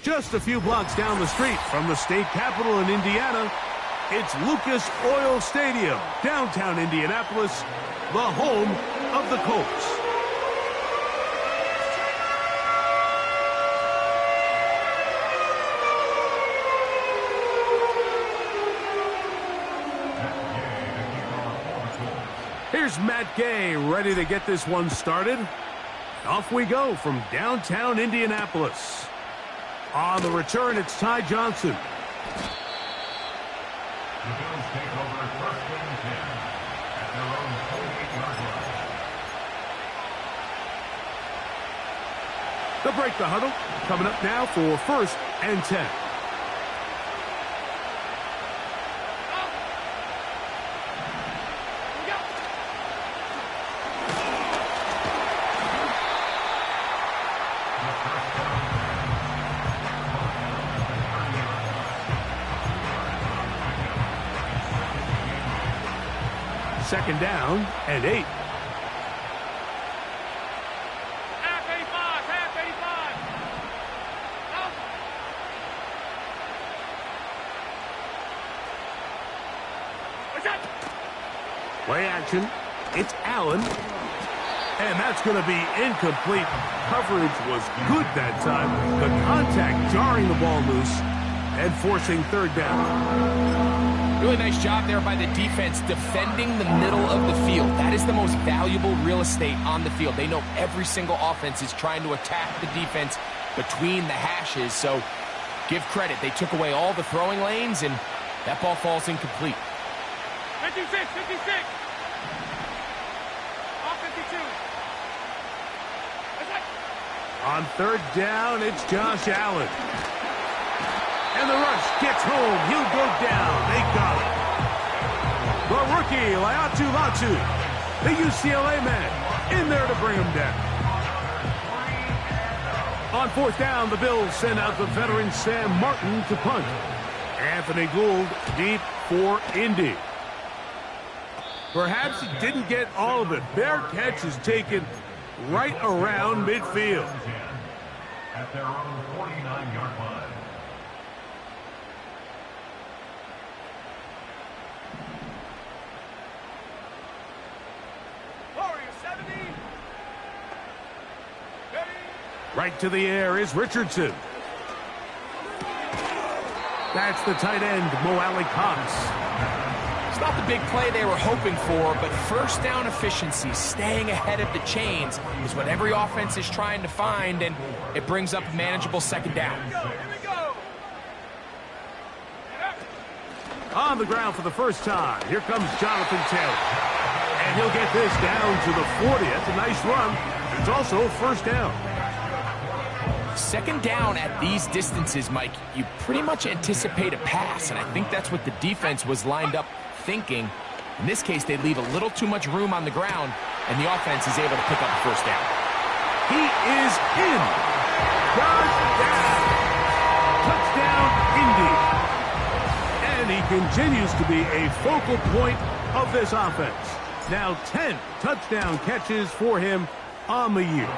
Just a few blocks down the street from the state capitol in Indiana, it's Lucas Oil Stadium, downtown Indianapolis, the home of the Colts. Here's Matt Gay ready to get this one started. Off we go from downtown Indianapolis. On the return, it's Ty Johnson. The Bills take over first and 10 at their own 28-yard line. They'll break the huddle. Coming up now for first and 10. Second down and 8. Half 85, half 85. Play action. It's Allen. And that's going to be incomplete. Coverage was good that time. The contact jarring the ball loose and forcing third down. Really nice job there by the defense defending the middle of the field. That is the most valuable real estate on the field. They know every single offense is trying to attack the defense between the hashes. So give credit. They took away all the throwing lanes, and that ball falls incomplete. 56, 56. Off 52. On third down, it's Josh Allen. And the rush gets home. He'll go down. They got it. The rookie, Latu, the UCLA man, in there to bring him down. On fourth down, the Bills send out the veteran Sam Martin to punt. Anthony Gould deep for Indy. Perhaps he didn't get all of it. Their catch is taken right around midfield. At their own 49-yard line. Right to the air is Richardson. That's the tight end, Mo Alley Cox. It's not the big play they were hoping for, but first down efficiency, staying ahead of the chains, is what every offense is trying to find, and it brings up a manageable second down. On the ground for the first time, here comes Jonathan Taylor. And he'll get this down to the 40. That's a nice run. It's also first down. Second down at these distances, Mike, you pretty much anticipate a pass, and I think that's what the defense was lined up thinking. In this case, they leave a little too much room on the ground, and the offense is able to pick up the first down. He is in. Touchdown. Touchdown, Indy. And he continues to be a focal point of this offense. Now 10 touchdown catches for him on the year.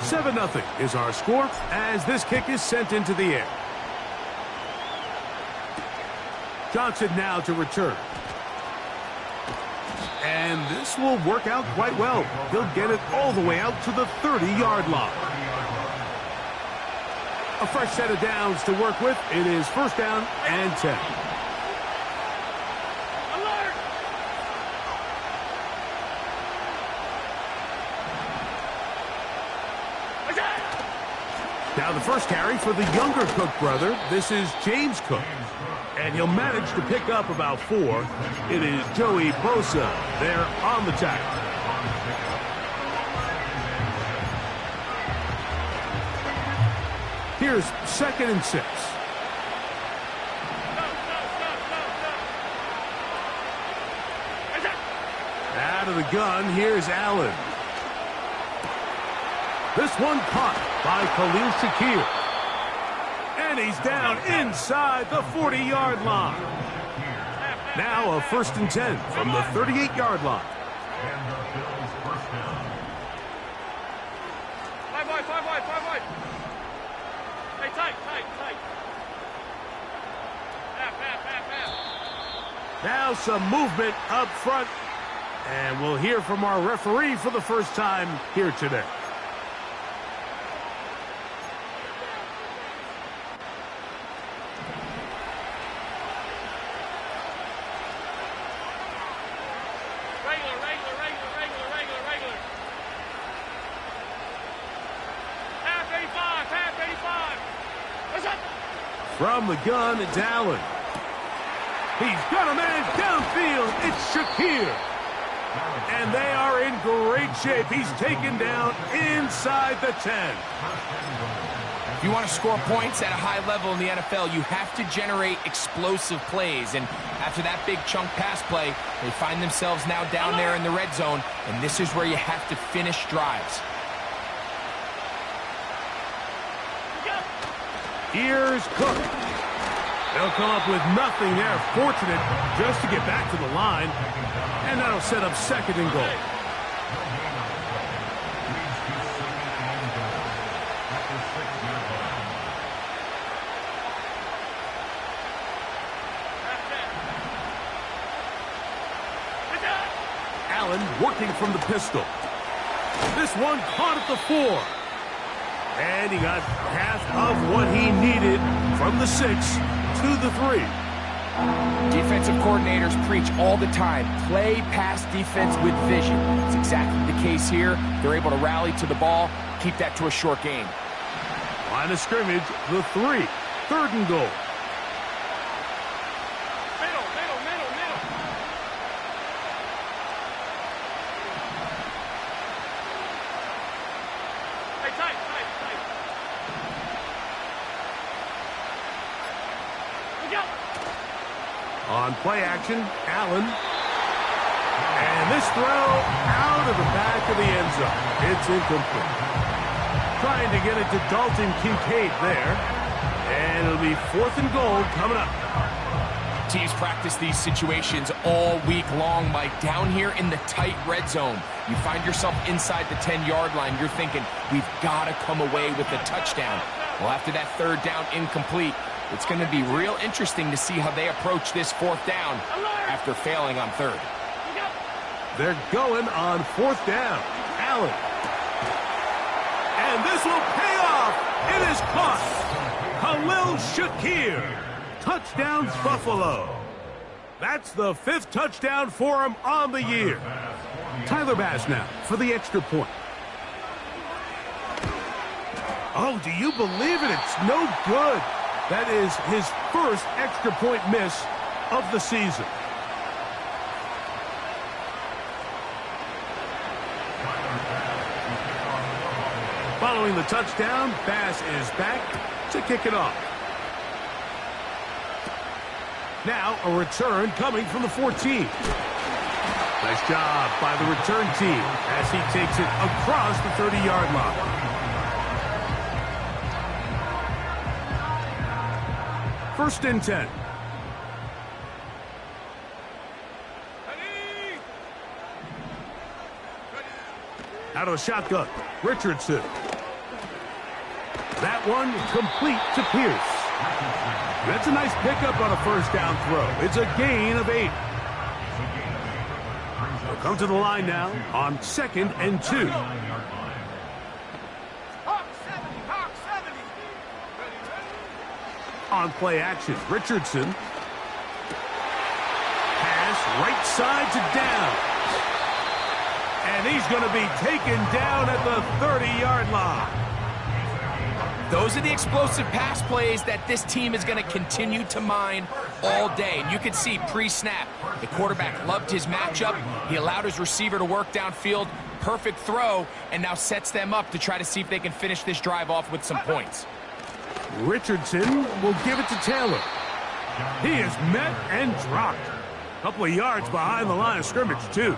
7-0 is our score as this kick is sent into the air. Johnson now to return. And this will work out quite well. He'll get it all the way out to the 30-yard line. A fresh set of downs to work with. It is first down and 10. Now the first carry for the younger Cook brother. This is James Cook. And he'll manage to pick up about 4. It is Joey Bosa there on the tackle. Here's 2nd and 6. Out of the gun, here's Allen. This one caught by Khalil Shakir. And he's down inside the 40-yard line. Now a 1st and 10 from the 38-yard line. And the Bills first down. 5 wide, 5 wide, 5 wide. Hey, tight. Half. Now some movement up front. And we'll hear from our referee for the first time here today. Regular. Half 85. What's up? From the gun, it's Allen. He's got a man downfield. It's Shakir. And they are in great shape. He's taken down inside the 10. If you want to score points at a high level in the NFL, you have to generate explosive plays. And after that big chunk pass play, they find themselves now down there in the red zone. And this is where you have to finish drives. Here's Cook. They'll come up with nothing there. Fortunate just to get back to the line. And that'll set up 2nd and goal. Allen working from the pistol. This one caught at the 4. And he got half of what he needed from the 6 to the 3. Defensive coordinators preach all the time, play pass defense with vision. It's exactly the case here. They're able to rally to the ball, keep that to a short game. Line of scrimmage, the 3. 3rd and goal. Middle. Hey, tight. Look out. On play action, Allen. And this throw out of the back of the end zone. It's incomplete. Trying to get it to Dalton Kincaid there. And it'll be 4th and goal coming up. Teams practice these situations all week long, Mike. Down here in the tight red zone, you find yourself inside the 10-yard line. You're thinking, we've got to come away with a touchdown. Well, after that 3rd down incomplete, it's going to be real interesting to see how they approach this 4th down after failing on 3rd. They're going on 4th down. Allen. And this will pay off. It is caught. Khalil Shakir. Touchdowns, Buffalo. That's the 5th touchdown for him on the year. Tyler Bass now for the extra point. Oh, do you believe it? It's no good. That is his 1st extra point miss of the season. Following the touchdown, Bass is back to kick it off. Now a return coming from the 14. Nice job by the return team as he takes it across the 30-yard line. 1st and 10. Out of the shotgun, Richardson. That one complete to Pierce. That's a nice pickup on a 1st down throw. It's a gain of 8. They'll come to the line now on 2nd and 2. On play action, Richardson. Pass right side to down. And he's going to be taken down at the 30-yard line. Those are the explosive pass plays that this team is going to continue to mine all day. And you can see pre-snap, the quarterback loved his matchup. He allowed his receiver to work downfield. Perfect throw, and now sets them up to try to see if they can finish this drive off with some points. Richardson will give it to Taylor. He is met and dropped. A couple of yards behind the line of scrimmage, too.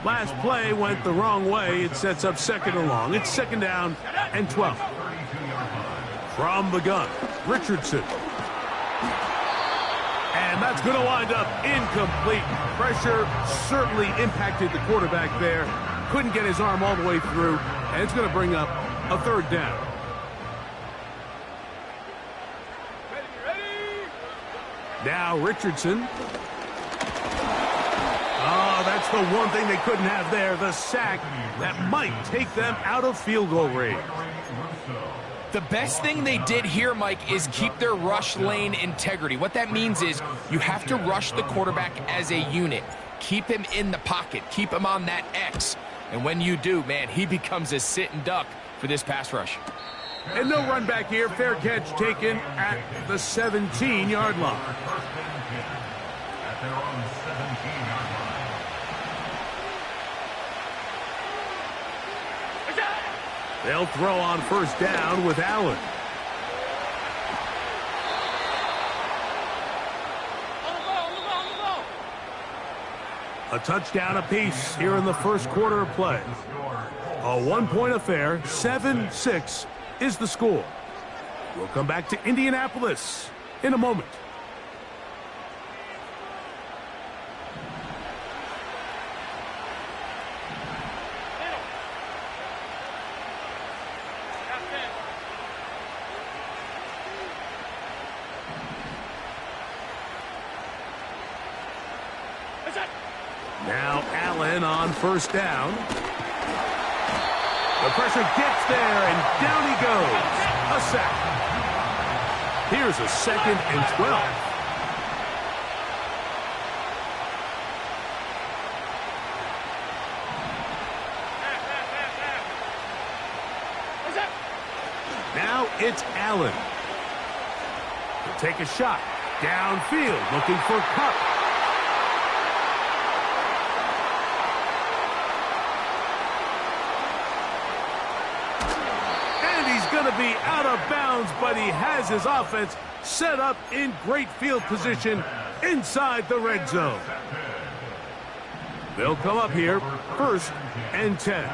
Last play went the wrong way. It sets up 2nd and long. It's 2nd down and 12. From the gun, Richardson. And And that's going to wind up incomplete. Pressure certainly impacted the quarterback there. Couldn't get his arm all the way through. And it's going to bring up a third down. Now Richardson. Oh, that's the one thing they couldn't have there, the sack that might take them out of field goal range. The best thing they did here, Mike, is keep their rush lane integrity. What that means is you have to rush the quarterback as a unit. Keep him in the pocket. Keep him on that X. And when you do, man, he becomes a sit and duck for this pass rush. And no run back here. Fair catch taken at the 17-yard line. At their own 17-yard line. They'll throw on first down with Allen. A touchdown apiece here in the first quarter of play. A one-point affair, 7-6 is the score. We'll come back to Indianapolis in a moment. Now Allen on first down. The pressure gets there, and down he goes. A sack. Here's a 2nd and 12. Now it's Allen. He'll take a shot. Downfield, looking for Cup. Going to be out of bounds, but he has his offense set up in great field position inside the red zone. They'll come up here, 1st and 10.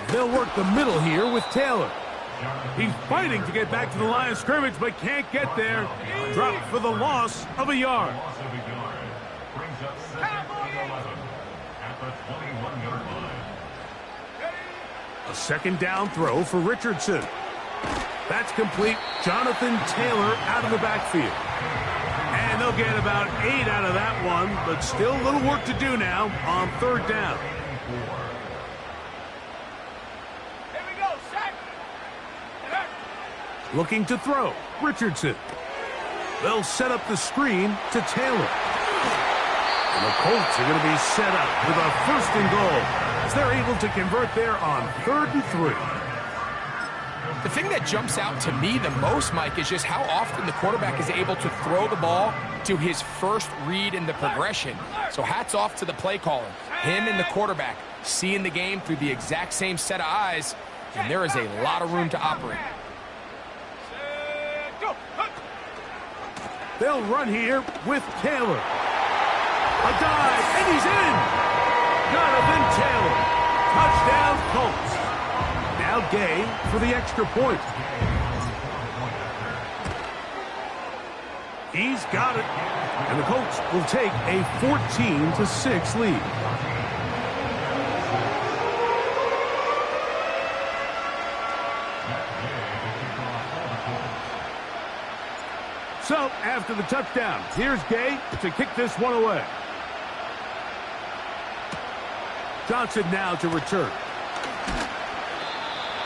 They'll work the middle here with Taylor. He's fighting to get back to the line of scrimmage, but can't get there. Dropped for the loss of a yard. A 2nd down throw for Richardson. That's complete. Jonathan Taylor out of the backfield. And they'll get about 8 out of that one, but still a little work to do now on 3rd down. Here we go, sack. Looking to throw. Richardson. They'll set up the screen to Taylor. And the Colts are going to be set up with a 1st and goal as they're able to convert there on 3rd and 3. The thing that jumps out to me the most, Mike, is just how often the quarterback is able to throw the ball to his first read in the progression. So hats off to the play caller. Him and the quarterback seeing the game through the exact same set of eyes, and there is a lot of room to operate. They'll run here with Taylor. A dive, and he's in! Jonathan Taylor. Touchdown, Colts. Now Gay for the extra point. He's got it. And the Colts will take a 14-6 lead. So, after the touchdown, here's Gay to kick this one away. Johnson now to return.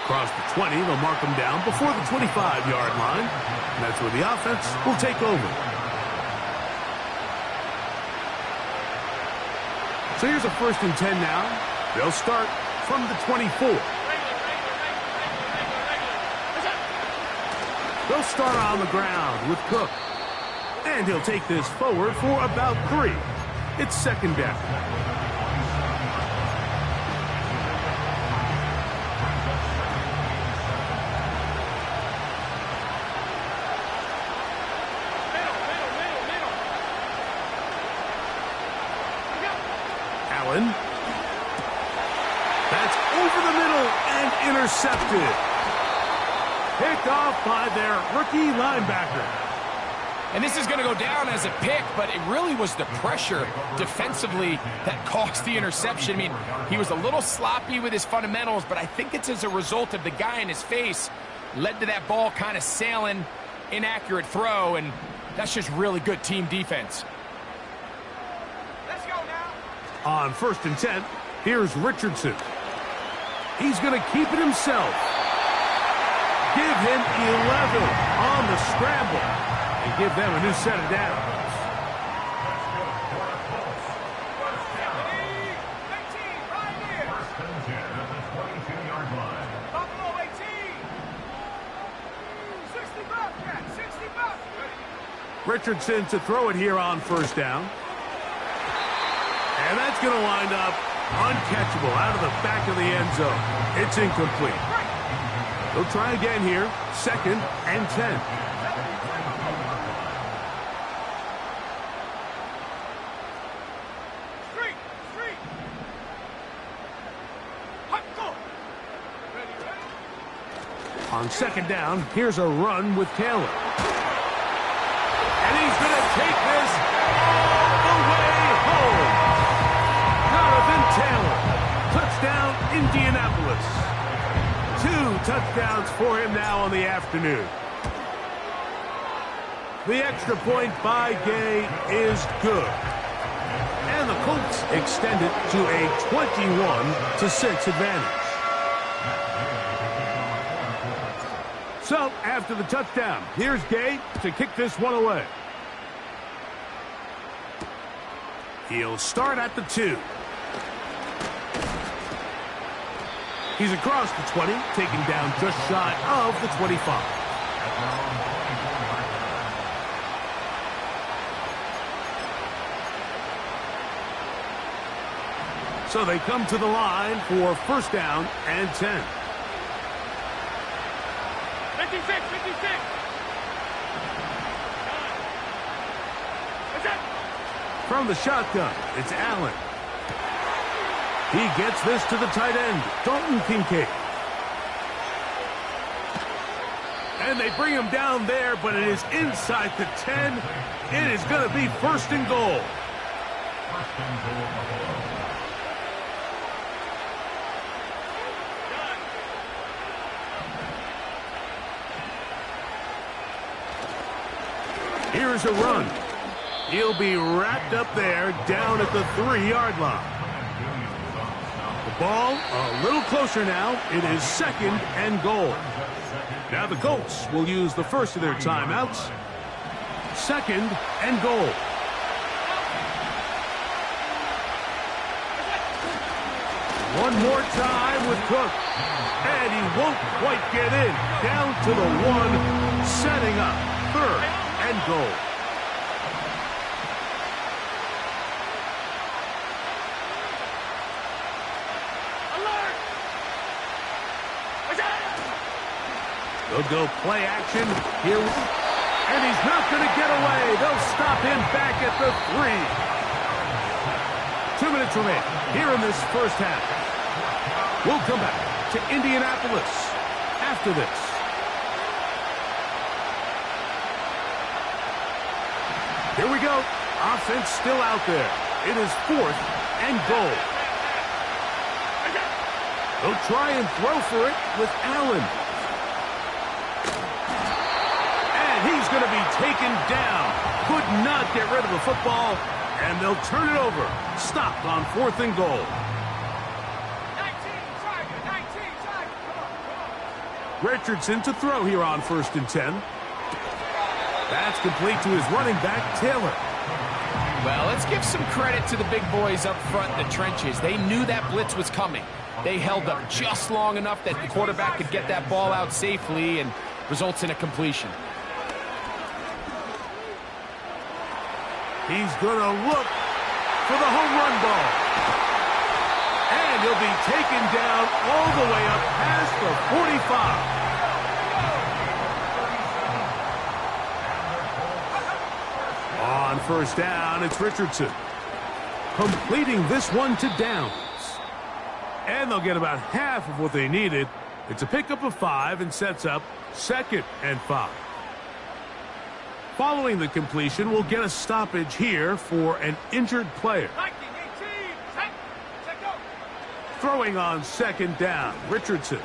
Across the 20, they'll mark him down before the 25-yard line. And that's where the offense will take over. So here's a 1st and 10 now. They'll start from the 24. They'll start on the ground with Cook. And he'll take this forward for about 3. It's 2nd down. Allen. That's over the middle and intercepted. Picked off by their rookie linebacker. And this is going to go down as a pick, but it really was the pressure defensively that caused the interception. I mean, he was a little sloppy with his fundamentals, but I think it's as a result of the guy in his face led to that ball kind of sailing, inaccurate throw, and that's just really good team defense. Let's go now. On 1st and 10, here's Richardson. He's going to keep it himself. Give him 11 on the scramble. And give them a new set of downs. 18, right here. First and 10 at the 22-yard line. Buffalo 18. 60 bucks, yeah, 60 bucks. Richardson to throw it here on 1st down. And that's going to wind up uncatchable out of the back of the end zone. It's incomplete. They'll try again here. 2nd and 10. On 2nd down, here's a run with Taylor. And he's going to take this all the way home. Jonathan Taylor. Touchdown, Indianapolis. 2 touchdowns for him now on the afternoon. The extra point by Gay is good. And the Colts extend it to a 21-6 advantage. So, after the touchdown, here's Gay to kick this one away. He'll start at the 2. He's across the 20, taking down just shy of the 25. So they come to the line for 1st down and 10. 56, 56. From the shotgun, it's Allen. He gets this to the tight end, Dalton Kincaid. And they bring him down there, but it is inside the 10. It is going to be 1st and goal. First and goal, Buffalo. Here's a run. He'll be wrapped up there down at the 3-yard line. The ball a little closer now. It is 2nd and goal. Now the Colts will use the first of their timeouts. 2nd and goal. One more time with Cook. And he won't quite get in. Down to the 1, setting up 3rd and goal. Alert! They'll go play action here. And he's not going to get away. They'll stop him back at the 3. 2 minutes remaining here in this first half. We'll come back to Indianapolis after this. Here we go. Offense still out there. It is 4th and goal. They'll try and throw for it with Allen. And he's going to be taken down. Could not get rid of the football. And they'll turn it over. Stopped on 4th and goal. 19, Richardson to throw here on 1st and 10. That's complete to his running back, Taylor. Well, let's give some credit to the big boys up front in the trenches. They knew that blitz was coming. They held up just long enough that the quarterback could get that ball out safely and results in a completion. He's going to look for the home run ball. And he'll be taken down all the way up past the 45. On 1st down, it's Richardson. Completing this one to Downs. And they'll get about half of what they needed. It's a pickup of 5 and sets up 2nd and 5. Following the completion, we'll get a stoppage here for an injured player. Throwing on 2nd down, Richardson.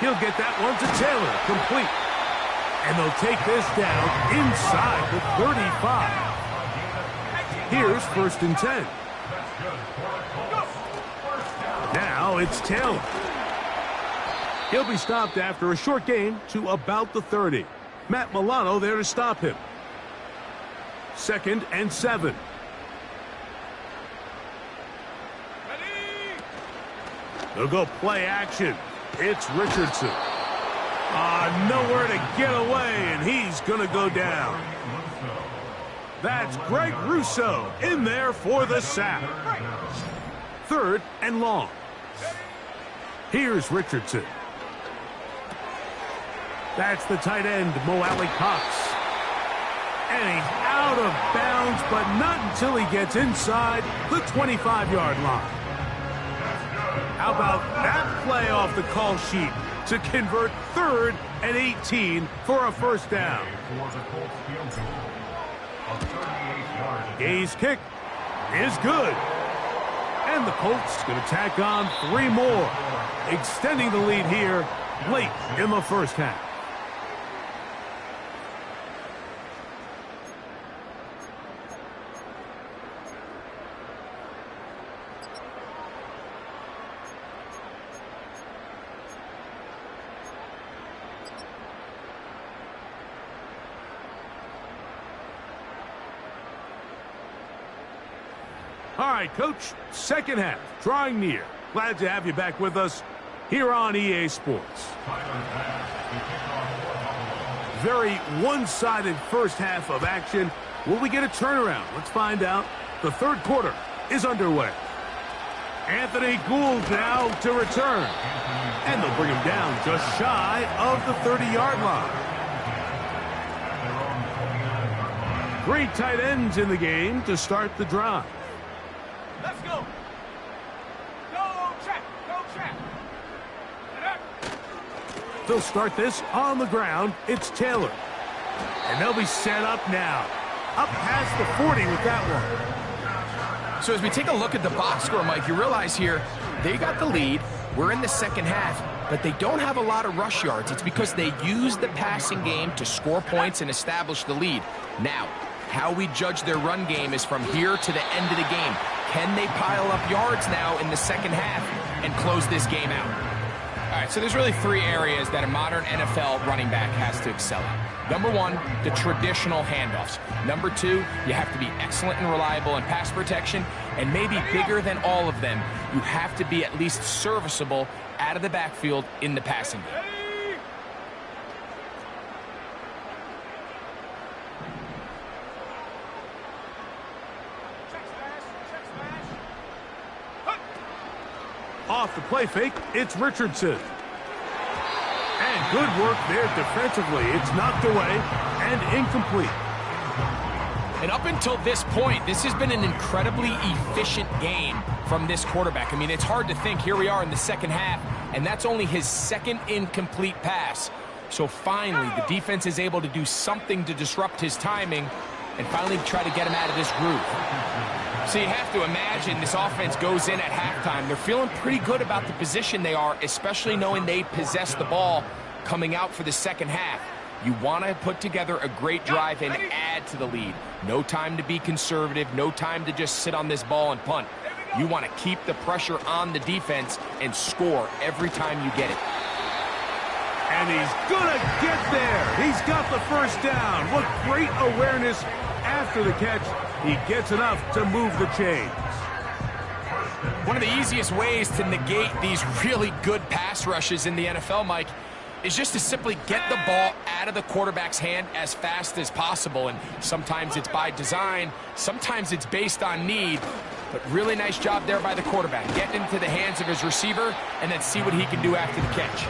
He'll get that one to Taylor, complete. And they'll take this down inside the 35. Here's 1st and 10. Now it's Taylor. He'll be stopped after a short gain to about the 30. Matt Milano there to stop him. 2nd and 7. They'll go play action. It's Richardson. Nowhere to get away, and he's going to go down. That's Greg Rousseau in there for the sack. 3rd and long. Here's Richardson. That's the tight end, Mo Cox. And he's out of bounds, but not until he gets inside the 25-yard line. How about that play off the call sheet to convert 3rd and 18 for a 1st down? Gay's kick is good. And the Colts going to tack on 3 more, extending the lead here late in the 1st half. All right, Coach, 2nd half, drawing near. Glad to have you back with us here on EA Sports. Very one-sided 1st half of action. Will we get a turnaround? Let's find out. The 3rd quarter is underway. Anthony Gould now to return. And they'll bring him down just shy of the 30-yard line. 3 tight ends in the game to start the drive. Let's go. Go check. Go check. They'll start this on the ground. It's Taylor. And they'll be set up now. Up past the 40 with that one. So as we take a look at the box score, Mike, you realize here they got the lead. We're in the 2nd half, but they don't have a lot of rush yards. It's because they use the passing game to score points and establish the lead. Now, how we judge their run game is from here to the end of the game. Can they pile up yards now in the 2nd half and close this game out? All right, so there's really 3 areas that a modern NFL running back has to excel in. Number 1, the traditional handoffs. Number 2, you have to be excellent and reliable in pass protection. And maybe bigger than all of them, you have to be at least serviceable out of the backfield in the passing game. Off the play fake, it's Richardson. And good work there defensively. It's knocked away and incomplete. And up until this point, this has been an incredibly efficient game from this quarterback. I mean, it's hard to think. Here we are in the 2nd half, and that's only his 2nd incomplete pass. So finally, the defense is able to do something to disrupt his timing and finally try to get him out of this groove. So you have to imagine this offense goes in at halftime. They're feeling pretty good about the position they are, especially knowing they possess the ball coming out for the 2nd half. You want to put together a great drive and add to the lead. No time to be conservative, no time to just sit on this ball and punt. You want to keep the pressure on the defense and score every time you get it. And he's going to get there. He's got the 1st down. What great awareness after the catch. He gets enough to move the chains. One of the easiest ways to negate these really good pass rushes in the NFL, Mike, is just to simply get the ball out of the quarterback's hand as fast as possible. And sometimes it's by design, sometimes it's based on need. But really nice job there by the quarterback. Getting into the hands of his receiver and then see what he can do after the catch.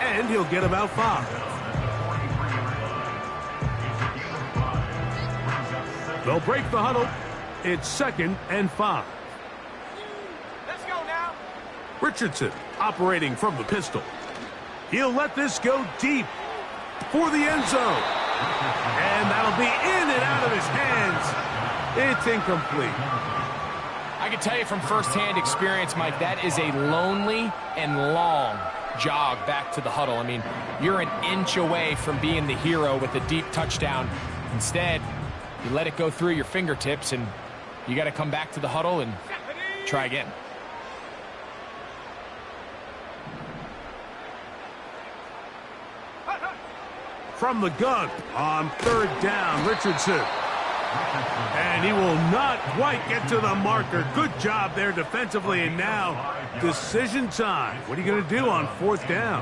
And he'll get about 5. They'll break the huddle. It's 2nd and 5. Let's go now. Richardson operating from the pistol. He'll let this go deep for the end zone. And that'll be in and out of his hands. It's incomplete. I can tell you from firsthand experience, Mike, that is a lonely and long jog back to the huddle. I mean, you're an inch away from being the hero with a deep touchdown. Instead, you let it go through your fingertips, and you got to come back to the huddle and try again. From the gun on third down, Richardson. And he will not quite get to the marker. Good job there defensively, and now decision time. What are you going to do on fourth down?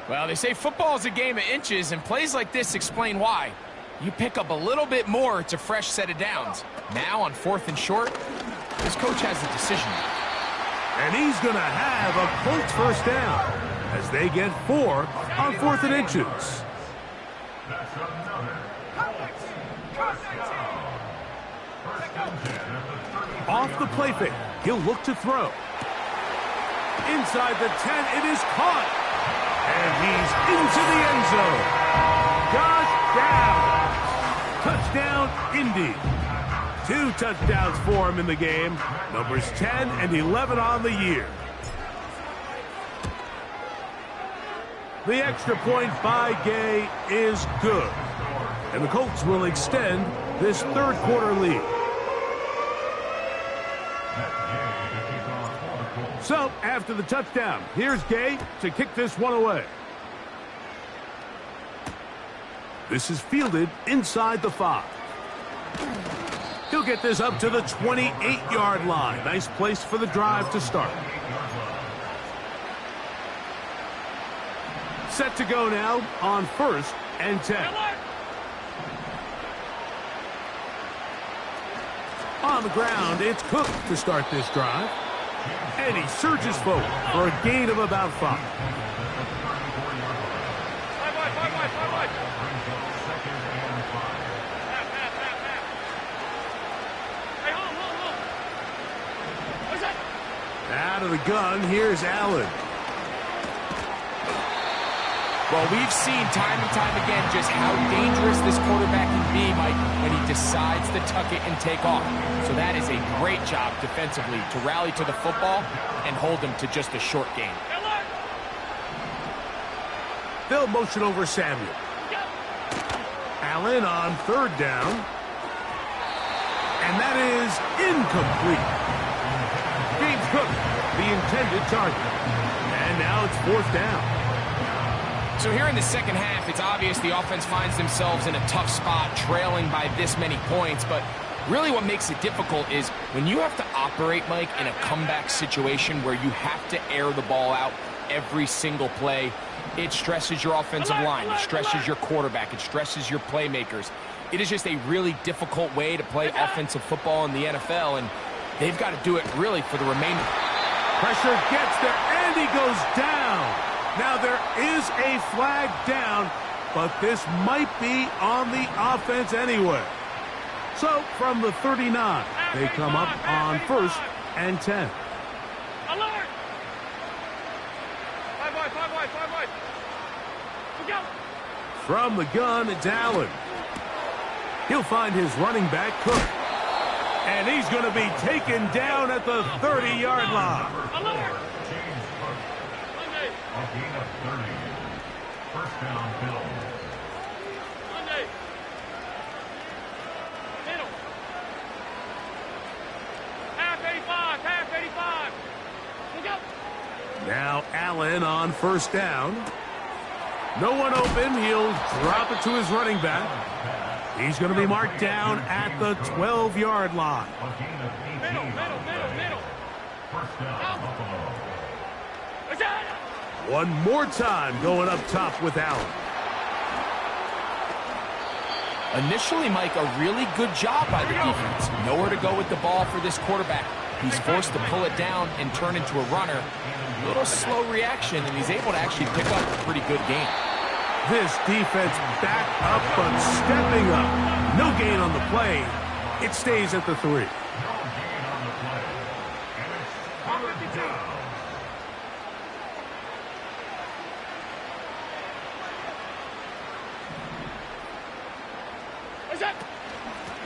Well, they say football is a game of inches, and plays like this explain why. You pick up a little bit more, it's a fresh set of downs. Now on fourth and short, this coach has a decision. And he's going to have a Coltz first down as they get 4 on fourth and inches. Off the play fake, he'll look to throw. Inside the 10, it is caught. And he's into the end zone. Josh down. Touchdown, Indy. 2 touchdowns for him in the game. Numbers 10 and 11 on the year. The extra point by Gay is good. And the Colts will extend this third quarter lead. So, after the touchdown, here's Gay to kick this one away. This is fielded inside the 5. He'll get this up to the 28-yard line. Nice place for the drive to start. Set to go now on first and 10. On the ground, it's Cook to start this drive. And he surges forward for a gain of about 5. Out of the gun, here's Allen. Well, we've seen time and time again just how dangerous this quarterback can be, Mike, when he decides to tuck it and take off. So that is a great job defensively to rally to the football and hold him to just a short gain. They'll motion over Samuel. Allen on third down. And that is incomplete. James Cook, the intended target. And now it's fourth down. So here in the second half, it's obvious the offense finds themselves in a tough spot, trailing by this many points. But really what makes it difficult is when you have to operate, Mike, in a comeback situation where you have to air the ball out every single play, it stresses your offensive line, it stresses your quarterback, it stresses your playmakers. It is just a really difficult way to play offensive football in the NFL, and they've got to do it really for the remainder. Pressure gets there, and he goes down. Now there is a flag down, but this might be on the offense anyway. So from the 39, they come up on first and 10. Alert! 5 wide. Look out! From the gun, it's Allen. He'll find his running back, Cook. And he's going to be taken down at the 30-yard line. Alert! A gain of 30. First down, Bill. Monday. Middle. Half 85. Look out! Now Allen on first down. No one open. He'll drop it to his running back. He's going to be marked down at the 12-yard line. A gain of 18. Middle. First down, Buffalo. One more time going up top with Allen. Initially, Mike, a really good job by the defense. Nowhere to go with the ball for this quarterback. He's forced to pull it down and turn into a runner. A little slow reaction, and he's able to actually pick up a pretty good gain. This defense back up but stepping up. No gain on the play. It stays at the 3. No gain on the play. And it's third down.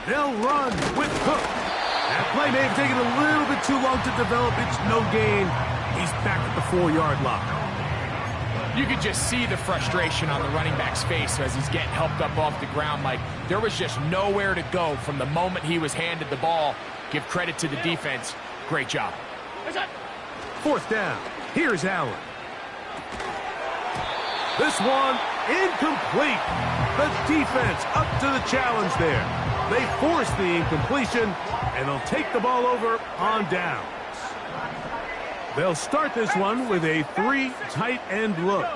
They'll run with Cook. That play may have taken a little bit too long to develop. It's no gain. He's back at the 4-yard line. You could just see the frustration on the running back's face as he's getting helped up off the ground. Like, there was just nowhere to go from the moment he was handed the ball. Give credit to the defense. Great job. 4th down. Here's Allen. This one incomplete. The defense up to the challenge there. They force the incompletion, and they'll take the ball over on downs. They'll start this one with a 3 tight end look.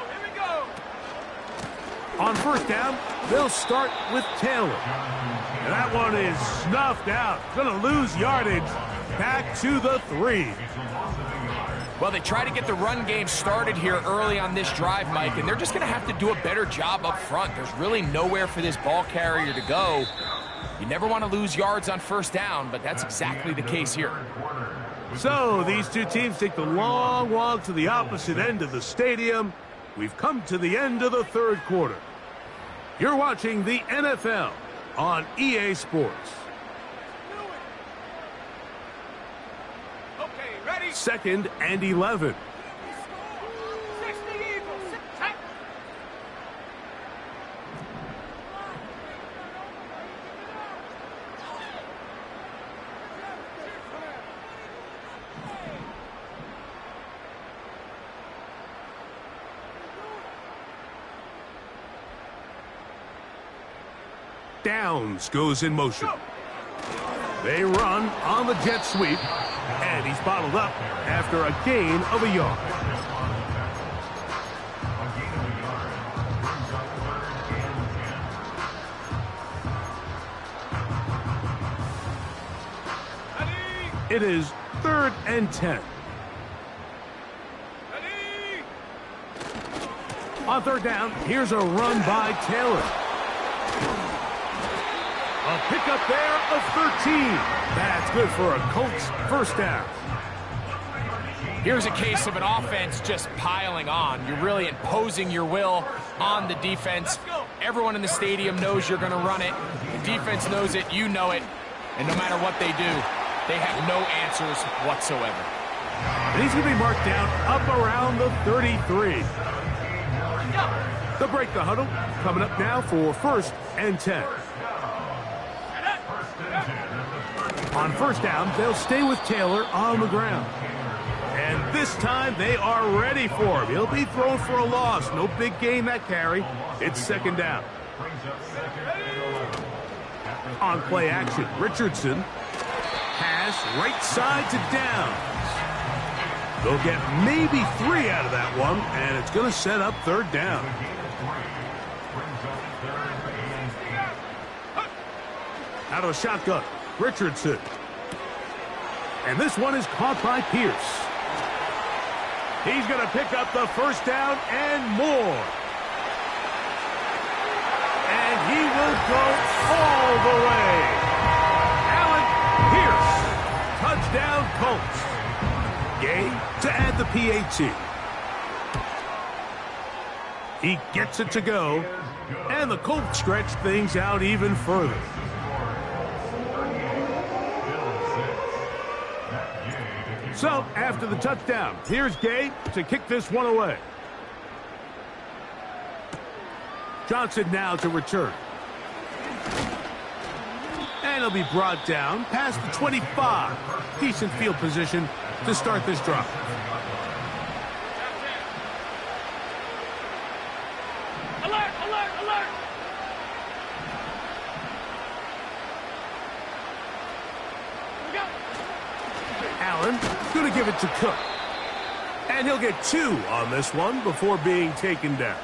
On 1st down, they'll start with Taylor. And that one is snuffed out. Going to lose yardage. Back to the 3. Well, they try to get the run game started here early on this drive, Mike, and they're just going to have to do a better job up front. There's really nowhere for this ball carrier to go. You never want to lose yards on 1st down, but that's exactly the case here. So these two teams take the long walk to the opposite end of the stadium. We've come to the end of the 3rd quarter. You're watching the NFL on EA Sports. 2nd and 11. Downs goes in motion. They run on the jet sweep, and he's bottled up after a gain of a yard. It is 3rd and 10. On 3rd down, here's a run by Taylor. A pickup there of 13. That's good for a Coltz 1st down. Here's a case of an offense just piling on. You're really imposing your will on the defense. Everyone in the stadium knows you're going to run it. The defense knows it. You know it. And no matter what they do, they have no answers whatsoever. And he's going to be marked down up around the 33. They'll break the huddle. Coming up now for 1st and 10. On 1st down, they'll stay with Taylor on the ground. And this time, they are ready for him. He'll be thrown for a loss. No big gain that carry. It's 2nd down. On play action, Richardson. Pass right side to Downs. They'll get maybe 3 out of that one, and it's going to set up 3rd down. Out of a shotgun, Richardson. And this one is caught by Pierce. He's going to pick up the 1st down and more. And he will go all the way. Allen Pierce. Touchdown Colts. Gay to add the PAT. He gets it to go. And the Colts stretch things out even further. So, after the touchdown, here's Gay to kick this one away. Johnson now to return. And he'll be brought down past the 25. Decent field position to start this drive. Alert, alert, alert! Allen going to give it to Cook. And he'll get 2 on this one before being taken down.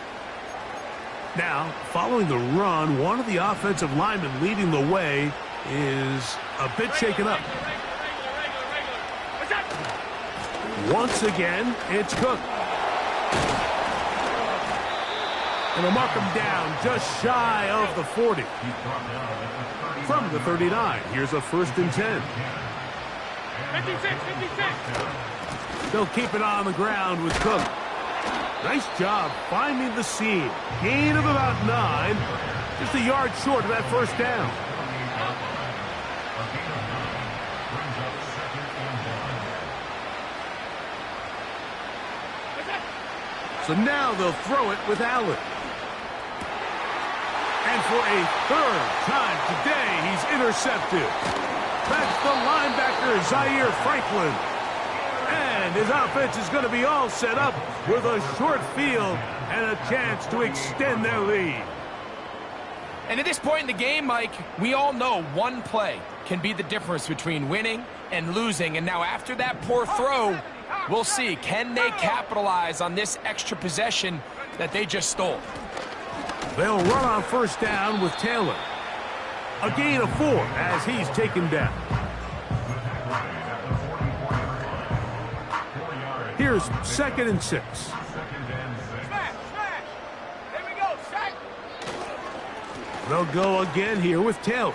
Now, following the run, one of the offensive linemen leading the way is a bit shaken up. Once again, it's Cook. And they'll mark him down just shy of the 40. From the 39, here's a 1st and 10. 56, 56. They'll keep it on the ground with Cook. Nice job finding the seam. Gain of about 9. Just a yard short of that 1st down. Brings up second and one. So now they'll throw it with Allen. And for a third time today, he's intercepted. That's the linebacker, Zaire Franklin. And his offense is going to be all set up with a short field and a chance to extend their lead. And at this point in the game, Mike, we all know one play can be the difference between winning and losing. And now after that poor throw, we'll see, can they capitalize on this extra possession that they just stole? They'll run on first down with Taylor. A gain of 4 as he's taken down. Here's 2nd and 6. They'll go again here with Taylor.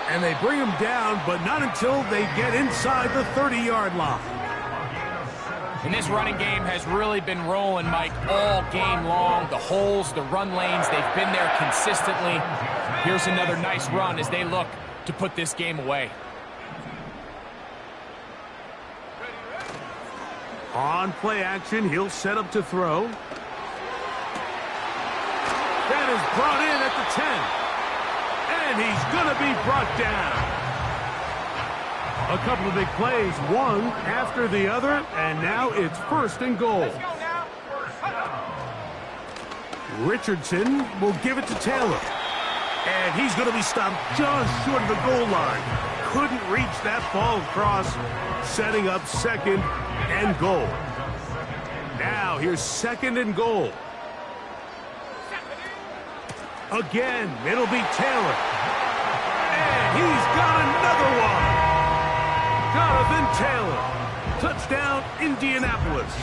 And they bring him down, but not until they get inside the 30-yard line. And this running game has really been rolling, Mike, all game long. The holes, the run lanes, they've been there consistently. Here's another nice run as they look to put this game away. On play action, he'll set up to throw. That is brought in at the 10. And he's going to be brought down. A couple of big plays, one after the other, and now it's 1st and goal. Richardson will give it to Taylor. And he's going to be stopped just short of the goal line. Couldn't reach that ball across, setting up 2nd and goal. Now here's 2nd and goal. Again, it'll be Taylor. And he's got another one. Jonathan Taylor. Touchdown, Indianapolis.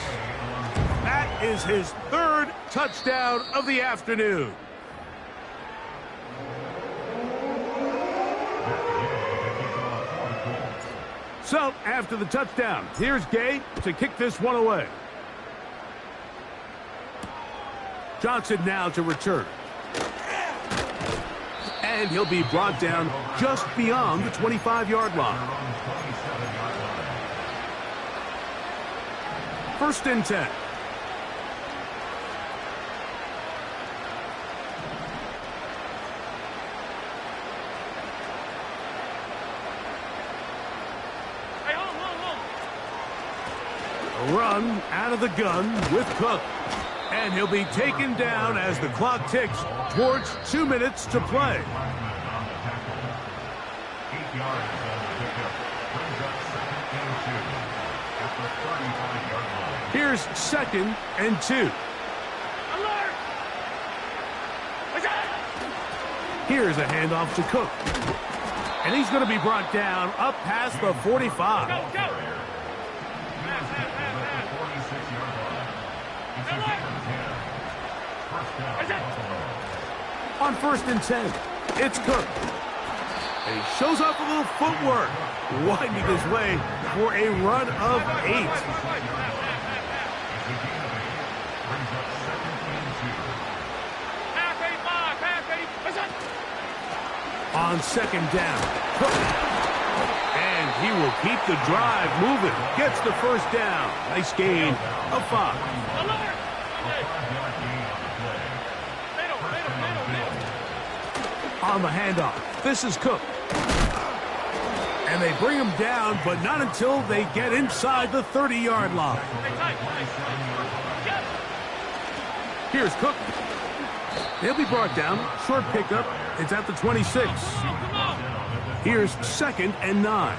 That is his 3rd touchdown of the afternoon. So, after the touchdown, here's Gay to kick this one away. Johnson now to return. And he'll be brought down just beyond the 25-yard line. 1st and 10. A run out of the gun with Cook. And he'll be taken down as the clock ticks towards 2 minutes to play. 8 yards on the pickup. Brings up 2nd and 2 at the 35-yard line. Here's 2nd and 2. Here's a handoff to Cook. And he's going to be brought down up past the 45. At the 46-yard line. It's a gain of 10. First down, Buffalo. On 1st and 10, it's Cook. And he shows off a little footwork, winding his way for a run of 8. On 2nd down, Cook. And he will keep the drive moving. Gets the 1st down. Nice gain of 5. On the handoff, this is Cook. And they bring him down, but not until they get inside the 30-yard line. Here's Cook. He'll be brought down. Short pickup. It's at the 26. Here's 2nd and 9.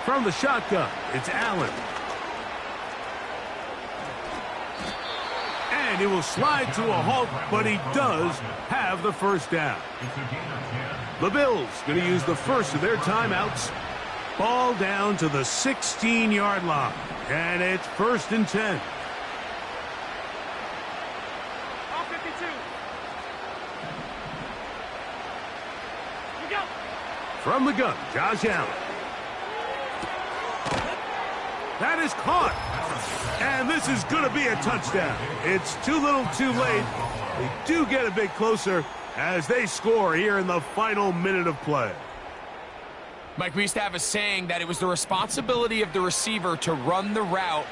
From the shotgun, it's Allen. And he will slide to a halt, but he does have the 1st down. The Bills going to use the first of their timeouts. Ball down to the 16-yard line. And it's 1st and 10. From the gun, Josh Allen. That is caught. And This is going to be a touchdown. It's too little too late. They do get a bit closer as they score here in the final minute of play. Mike, we used to have a saying that it was the responsibility of the receiver to run the route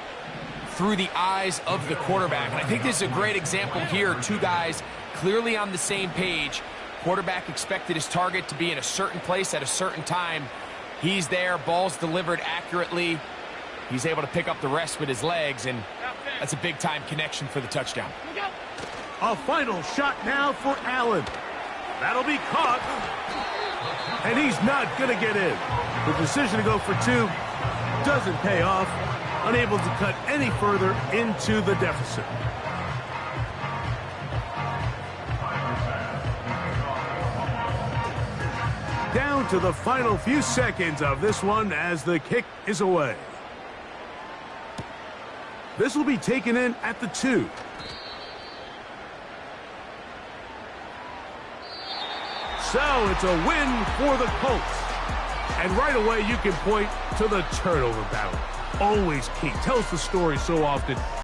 through the eyes of the quarterback. And I think this is a great example here. Two guys clearly on the same page. Quarterback expected his target to be in a certain place at a certain time. He's there, ball's delivered accurately. He's able to pick up the rest with his legs, and that's a big-time connection for the touchdown. A final shot now for Allen. That'll be caught. And he's not going to get in. The decision to go for two doesn't pay off. Unable to cut any further into the deficit. Down to the final few seconds of this one as the kick is away. This will be taken in at the 2. So it's a win for the Colts. And right away you can point to the turnover battle. Always key. Tells the story so often.